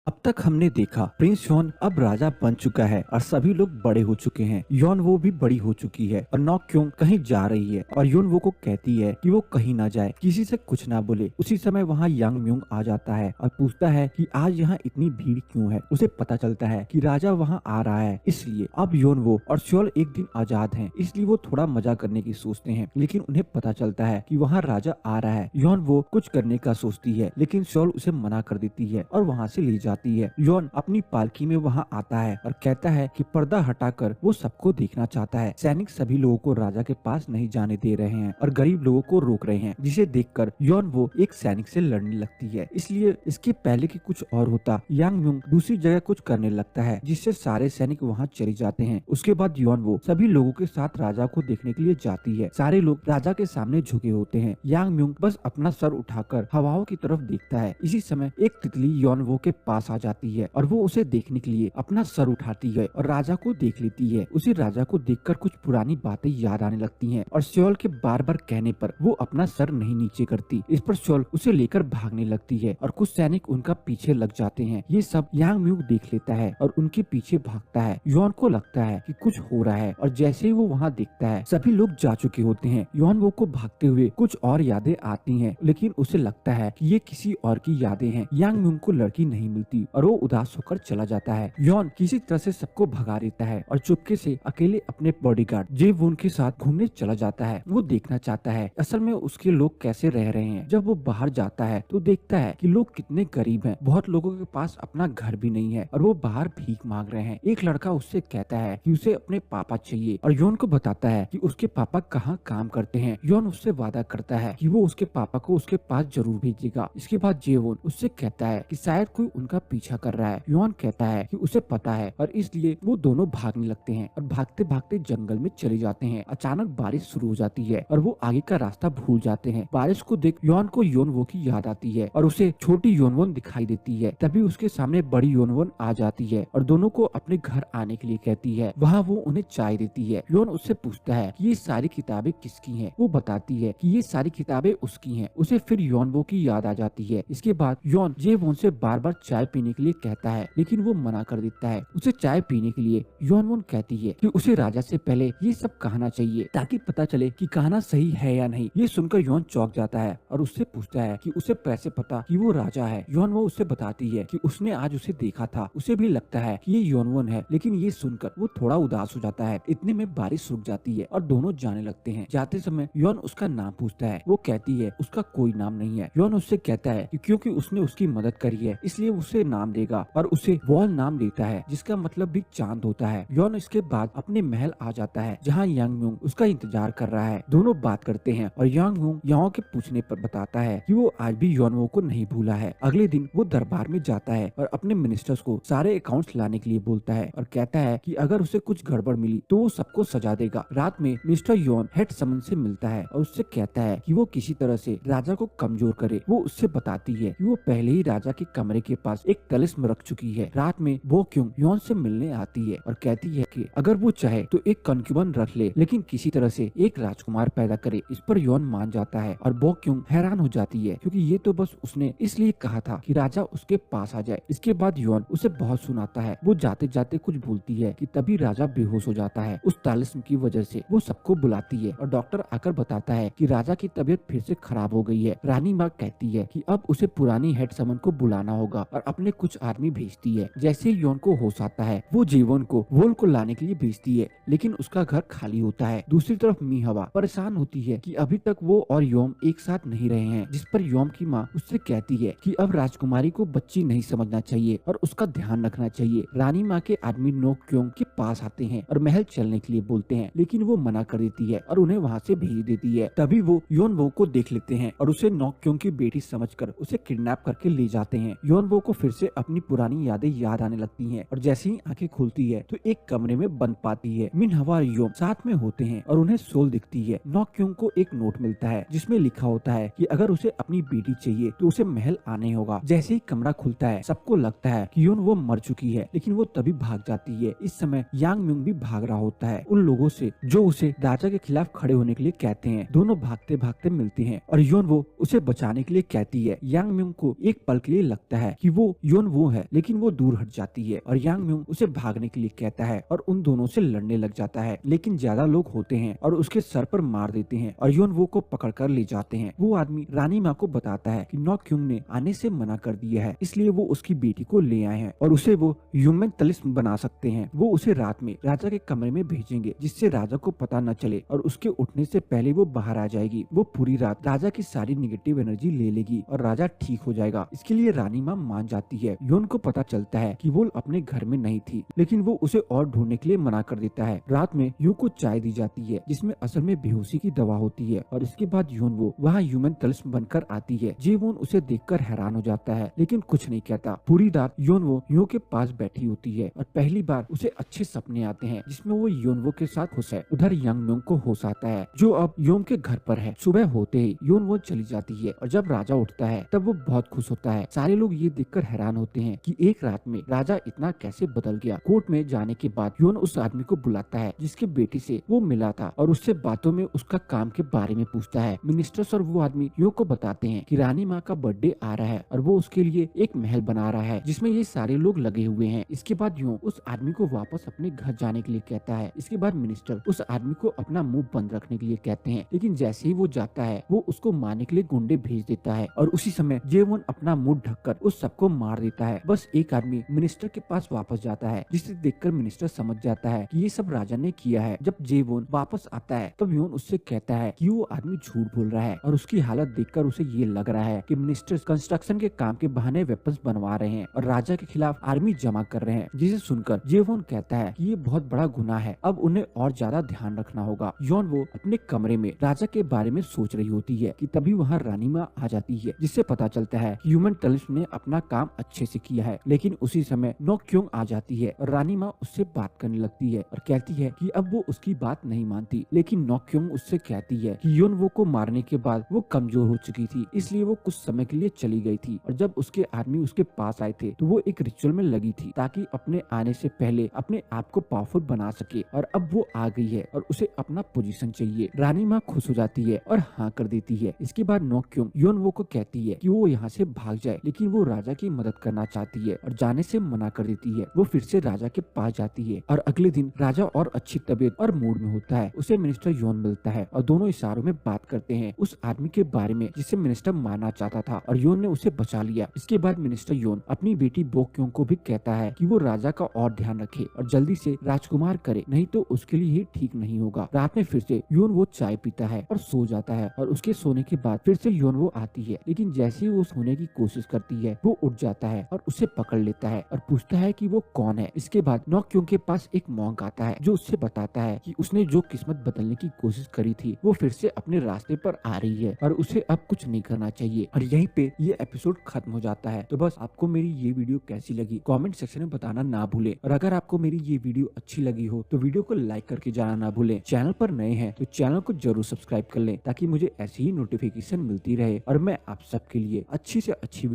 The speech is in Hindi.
अब तक हमने देखा प्रिंस यॉन अब राजा बन चुका है और सभी लोग बड़े हो चुके हैं। यॉन वो भी बड़ी हो चुकी है और नॉक क्यों कहीं जा रही है और योन वो को कहती है कि वो कहीं ना जाए, किसी से कुछ ना बोले। उसी समय वहाँ यांग म्यूंग आ जाता है और पूछता है कि आज यहाँ इतनी भीड़ क्यों है। उसे पता चलता है कि राजा वहाँ आ रहा है, इसलिए अब योन वो और श्योल एक दिन आजाद हैं, इसलिए वो थोड़ा मजा करने की सोचते हैं। लेकिन उन्हें पता चलता है कि वहाँ राजा आ रहा है। योन वो कुछ करने का सोचती है लेकिन श्योल उसे मना कर देती है और वहाँ से ले जाती है। योन अपनी पालकी में वहाँ आता है और कहता है कि पर्दा हटाकर वो सबको देखना चाहता है। सैनिक सभी लोगों को राजा के पास नहीं जाने दे रहे हैं और गरीब लोगों को रोक रहे हैं, जिसे देखकर योन वो एक सैनिक से लड़ने लगती है। इसलिए इसके पहले कि कुछ और होता, यांग म्यूंग दूसरी जगह कुछ करने लगता है जिससे सारे सैनिक वहाँ चले जाते हैं। उसके बाद योन वो सभी लोगों के साथ राजा को देखने के लिए जाती है। सारे लोग राजा के सामने झुके होते हैं। यांग म्यूंग बस अपना सर उठाकर हवाओं की तरफ देखता है। इसी समय एक तितली योन वो के पास आ जाती है और वो उसे देखने के लिए अपना सर उठाती है और राजा को देख लेती है। उसे राजा को देखकर कुछ पुरानी बातें याद आने लगती हैं और श्योल के बार बार कहने पर वो अपना सर नहीं नीचे करती। इस पर श्योल उसे लेकर भागने लगती है और कुछ सैनिक उनका पीछे लग जाते हैं। ये सब यांग म्यूंग देख लेता है और उनके पीछे भागता है। योन को लगता है कि कुछ हो रहा है और जैसे ही वो वहाँ देखता है सभी लोग जा चुके होते हैं। योन वो को भागते हुए कुछ और यादें आती हैं, लेकिन उसे लगता है कि ये किसी और की यादें हैं। यांग म्यूंग को लड़की नहीं मिलती और वो उदास होकर चला जाता है। योन किसी तरह से सबको भगा देता है और चुपके से अकेले अपने बॉडीगार्ड जे वून के साथ घूमने चला जाता है। वो देखना चाहता है असल में उसके लोग कैसे रह रहे हैं। जब वो बाहर जाता है तो देखता है कि लोग कितने गरीब हैं। बहुत लोगों के पास अपना घर भी नहीं है और वो बाहर भीख मांग रहे हैं। एक लड़का उससे कहता है कि उसे अपने पापा चाहिए और योन को बताता है कि उसके पापा कहाँ काम करते हैं। योन उससे वादा करता है कि वो उसके पापा को उसके पास जरूर भेजेगा। इसके बाद जे वून उससे कहता है कि शायद कोई उनका पीछा कर रहा है। योन कहता है कि उसे पता है और इसलिए वो दोनों भागने लगते हैं और भागते भागते जंगल में चले जाते हैं। अचानक बारिश शुरू हो जाती है और वो आगे का रास्ता भूल जाते हैं। बारिश को देख योन को योनवो की याद आती है और उसे छोटी योनवो दिखाई देती है। तभी उसके सामने बड़ी योनवो आ जाती है और दोनों को अपने घर आने के लिए कहती है। वहाँ वो उन्हें चाय देती है। योन उससे पूछता है कि ये सारी किताबें किसकी हैं। वो बताती है कि ये सारी किताबें उसकी हैं। उसे फिर योनवो की याद आ जाती है। इसके बाद योन जे वोन से बार बार चाय पीने के लिए कहता है, लेकिन वो मना कर देता है। उसे चाय पीने के लिए योन वोन कहती है कि उसे राजा से पहले ये सब कहना चाहिए ताकि पता चले कि कहना सही है या नहीं। ये सुनकर योन चौंक जाता है और उससे पूछता है कि उसे कैसे पता कि वो राजा है। योन वो उससे बताती है कि उसने आज उसे देखा था। उसे भी लगता है कि ये योनवोन है, लेकिन ये सुनकर वो थोड़ा उदास हो जाता है। इतने में बारिश रुक जाती है और दोनों जाने लगते हैं। जाते समय योन उसका नाम पूछता है। वो कहती है उसका कोई नाम नहीं है। योन उससे कहता है कि क्योंकि उसने उसकी मदद करी है इसलिए उसे नाम देगा और उसे वॉल नाम देता है, जिसका मतलब भी चांद होता है। योन इसके बाद अपने महल आ जाता है जहाँ यांग म्यूंग उसका इंतजार कर रहा है। दोनों बात करते हैं और यांग म्यूंग यहाँ के पूछने पर बताता है कि वो आज भी योनवो को नहीं भूला है। अगले दिन वो दरबार में जाता है और अपने मिनिस्टर्स को सारे अकाउंट्स लाने के लिए बोलता है और कहता है कि अगर उसे कुछ गड़बड़ मिली तो वो सबको सजा देगा। रात में मिस्टर योन हेड समन से मिलता है और उससे कहता है कि वो किसी तरह से राजा को कमजोर करे। वो उससे बताती है कि वो पहले ही राजा के कमरे के पास एक तलिस्म रख चुकी है। रात में वो क्यों योन से मिलने आती है और कहती है कि अगर वो चाहे तो एक कंक्यूबन रख ले, लेकिन किसी तरह से एक राजकुमार पैदा करे। इस पर योन मान जाता है और बो क्यों हैरान हो जाती है क्योंकि ये तो बस उसने इसलिए कहा था कि राजा उसके पास आ जाए। इसके बाद योन उसे बहुत सुनाता है। वो जाते जाते कुछ भूलती है कि तभी राजा बेहोश हो जाता है। उस तालिस्म की वजह से वो सबको बुलाती है और डॉक्टर आकर बताता है कि राजा की तबीयत फिर से खराब हो गई है। रानी माँ कहती है कि अब उसे पुरानी हेड समन को बुलाना होगा और अपने कुछ आदमी भेजती है। जैसे ही योन को होश आता है वो जीवन को वोल को लाने के लिए भेजती है, लेकिन उसका घर खाली होता है। दूसरी तरफ मी हवा परेशान होती है कि अभी तक वो और योम एक साथ नहीं रहे हैं, जिस पर योम की माँ उससे कहती है कि अब राजकुमारी को बच्ची नहीं समझना चाहिए और उसका ध्यान रखना चाहिए। रानी माँ के आदमी नोक क्योंग के पास आते हैं और महल चलने के लिए बोलते हैं, लेकिन वो मना कर देती है और उन्हें वहाँ से भेज देती है। तभी वो योन वो को देख लेते हैं और उसे नोक क्योंग की बेटी समझकर उसे किडनैप करके ले जाते हैं। योन वो को फिर से अपनी पुरानी यादें याद आने लगती हैं और जैसे ही आंखें खुलती है तो एक कमरे में बंद पाती है। मिन हवा और योम साथ में होते हैं और उन्हें सोल दिखती है। नॉक क्योंग को एक नोट मिलता है जिसमें लिखा होता है कि अगर उसे अपनी बेटी चाहिए तो उसे महल आने होगा। जैसे ही कमरा खुलता है सबको लगता है कि योन वो मर चुकी है, लेकिन वो तभी भाग जाती है। इस समय यांग म्यूंग भी भाग रहा होता है उन लोगों से जो उसे राजा के खिलाफ खड़े होने के लिए कहते हैं। दोनों भागते भागते मिलते हैं और योन वो उसे बचाने के लिए कहती है। यांग म्यूंग को एक पल के लिए लगता है कि वो योन वो है, लेकिन वो दूर हट जाती है और यांग म्यूंग उसे भागने के लिए कहता है और उन दोनों से लड़ने लग जाता है। लेकिन ज्यादा लोग होते हैं और उसके सर पर मार देते हैं और योन वो को पकड़ कर ले जाते हैं। वो आदमी रानी माँ को बताता है कि नॉक क्योंग ने आने से मना कर दिया है, इसलिए वो उसकी बेटी को ले आए हैं और उसे वो ह्यूमन तलिस्म बना सकते हैं। वो उसे रात में राजा के कमरे में भेजेंगे, जिससे राजा को पता न चले और उसके उठने से पहले वो बाहर आ जाएगी। वो पूरी रात राजा की सारी निगेटिव एनर्जी ले लेगी और राजा ठीक हो जाएगा। इसके लिए रानी माँ मान जाती है। योन को पता चलता है कि वो अपने घर में नहीं थी, लेकिन वो उसे और ढूंढने के लिए मना कर देता है। रात में यूं को चाय दी जाती है, जिसमें असल में बेहोशी की दवा होती है और इसके बाद योन वो वहाँ ह्यूमन तलिस्म बनकर आती है। जेवोन उसे देखकर हैरान हो जाता है, लेकिन कुछ नहीं कहता। पूरी रात योन वो यो के पास बैठी होती है और पहली बार उसे अच्छे सपने आते हैं, जिसमें वो योनवो के साथ खुश है। उधर यांग म्यूंग को होश आता है, जो अब योन के घर पर है। सुबह होते ही योनवो चली जाती है और जब राजा उठता है तब वो बहुत खुश होता है। सारे लोग ये देखकर हैरान होते हैं कि एक रात में राजा इतना कैसे बदल गया। कोर्ट में जाने के बाद योन उस आदमी को बुलाता है जिसके बेटी से वो मिला था और उससे बातों में उसका काम के बारे में पूछता है। मिनिस्टर्स और वो आदमी यो को बताते हैं कि रानी माँ का बर्थडे आ रहा है और वो उसके लिए एक महल बना रहा है जिसमें ये सारे लोग लगे हुए हैं। इसके बाद यो उस आदमी को वापस अपने घर जाने के लिए कहता है। इसके बाद मिनिस्टर उस आदमी को अपना मुंह बंद रखने के लिए कहते हैं, लेकिन जैसे ही वो जाता है वो उसको मारने के लिए गुंडे भेज देता है और उसी समय जेवोन अपना मुंह ढककर उस सबको मार देता है। बस एक आदमी मिनिस्टर के पास वापस जाता है, जिसे देखकर मिनिस्टर समझ जाता है कि ये सब राजा ने किया है। जब जेवोन वापस आता है तब योन उससे कहता है कि वो आदमी झूठ बोल रहा है और उसकी हालत देखकर उसे ये लग रहा है कि मिनिस्टर कंस्ट्रक्शन के काम के बहाने वेपन्स बनवा रहे हैं और राजा के खिलाफ आर्मी जमा कर रहे हैं। जिसे सुनकर जेवोन कहता है कि ये बहुत बड़ा गुनाह है, अब उन्हें और ज्यादा ध्यान रखना होगा। योन वो अपने कमरे में राजा के बारे में सोच रही होती है कि तभी वहाँ रानी माँ आ जाती है, जिससे पता चलता है कि ह्यूमन तलिस्म ने अपना काम अच्छे से किया है। लेकिन उसी समय नॉक क्योंग आ जाती है और रानी माँ उससे बात करने लगती है और कहती है कि अब वो उसकी बात नहीं मानती। लेकिन नॉक क्योंग उससे कहती है कि योन वो को मारने के बाद वो कमजोर हो चुकी थी, इसलिए वो कुछ समय के लिए चली गई थी और जब उसके आदमी उसके पास आए थे तो वो एक रिचुअल में लगी थी ताकि अपने आने से पहले अपने आप को पावरफुल बना सके और अब वो आ गई है और उसे अपना पोजीशन चाहिए। रानी माँ खुश हो जाती है और हाँ कर देती है। इसके बाद नॉक क्योंग योन वो को कहती है कि वो यहाँ से भाग जाए, लेकिन वो राजा की मदद करना चाहती है और जाने से मना कर देती है। वो फिर से राजा के पास जाती है और अगले दिन राजा और अच्छी तबीयत और मूड में होता है। उसे मिनिस्टर योन मिलता है और दोनों इशारों में बात करते हैं उस आदमी के बारे में जिसे मिनिस्टर मारना चाहता था और योन ने उसे बचा लिया। इसके बाद मिनिस्टर योन अपनी बेटी बो क्योंग को भी कहता है कि वो राजा का और ध्यान रखे और जल्दी से राजकुमार करे, नहीं तो उसके लिए ही ठीक नहीं होगा। रात में फिर से योन वो चाय पीता है और सो जाता है और उसके सोने के बाद फिर से योन वो आती है, लेकिन जैसे ही वो सोने की कोशिश करती है वो उठ जाता है और उसे पकड़ लेता है और पूछता है कि वो कौन है। इसके बाद नॉक क्योंग के पास एक मॉन्क आता है जो उससे बताता है कि उसने जो किस्मत बदलने की कोशिश करी थी वो फिर से अपने रास्ते पर आ रही है और उसे अब कुछ नहीं करना चाहिए। और यहीं पे ये एपिसोड खत्म हो जाता है। तो बस आपको मेरी ये वीडियो कैसी लगी कमेंट सेक्शन में बताना ना भूले और अगर आपको मेरी ये वीडियो अच्छी लगी हो तो वीडियो को लाइक करके जाना ना भूले। चैनल पर नए हैं तो चैनल को जरूर सब्सक्राइब कर लें ताकि मुझे ऐसी ही नोटिफिकेशन मिलती रहे और मैं आप सबके लिए अच्छी से अच्छी